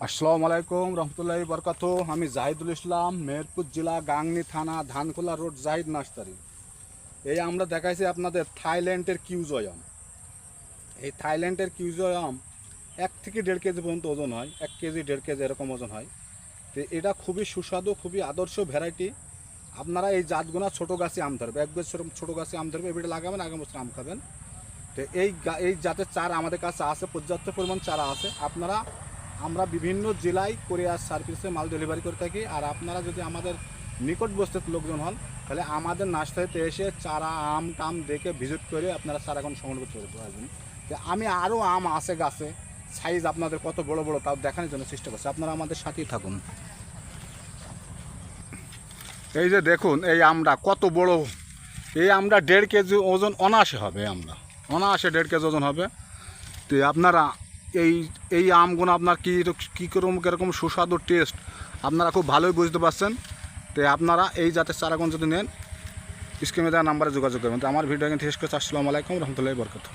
আসসালামু আলাইকুম রহমতুল্লাহি বরকাত। আমি জাহিদুল ইসলাম, মেহেরপুর জেলা, গাংনী থানা, ধানখোলা রোড, জাহিদ নার্সারি। এই আমরা দেখাইছি আপনাদের থাইল্যান্ডের কিউজয় আম। এই থাইল্যান্ডের কিউজয় আম 1 থেকে 1.5 কেজি পর্যন্ত ওজন হয়, 1 কেজি 1.5 কেজি এরকম ওজন হয়। তো এটা খুবই সুস্বাদু, খুবই আদর্শ ভ্যারাইটি। আপনারা এই জাতগুনা ছোটো গাছে আম ধরবে, 1 বছর ছোটো গাছে আম ধরবে, এবারে লাগাবেন, আগামী বছর আম খাবেন। তো এই জাতের চারা আমাদের কাছে আছে, পর্যাপ্ত পরিমাণ চারা আছে। আমরা বিভিন্ন জেলায় কোরিয়ার সার্ভিসে মাল ডেলিভারি করে থাকি। আর আপনারা যদি আমাদের নিকটবর্তী লোকজন হন, তাহলে আমাদের নার্সারিতে এসে চারা আম টাম দেখে ভিজিট করে আপনারা চারাগুন সংগ্রহ করতে পারবেন। তো আমি আরও আম আছে গাছে, সাইজ আপনাদের কত বড় বড় তাও দেখানোর জন্য চেষ্টা করছি। আপনারা আমাদের সাথেই থাকুন। এই যে দেখুন, এই আমরা কত বড়, এই আমরা 1.5 কেজি ওজন অনায়াসে হবে, আমরা অনায়াসে 1.5 কেজি ওজন হবে। তো আপনারা এই এই আমগুলো আপনার কীরকম সুস্বাদু টেস্ট আপনারা খুব ভালোই বুঝতে পারছেন। তো আপনারা এই জাতের চারাগুলো যদি নেন, স্ক্রিনে দেওয়া নাম্বারে যোগাযোগ করবেন। তো আমার ভিডিও এখানে শেষ করছি। আসসালামু আলাইকুম রহমতুল্লাহি বরকাতুহু।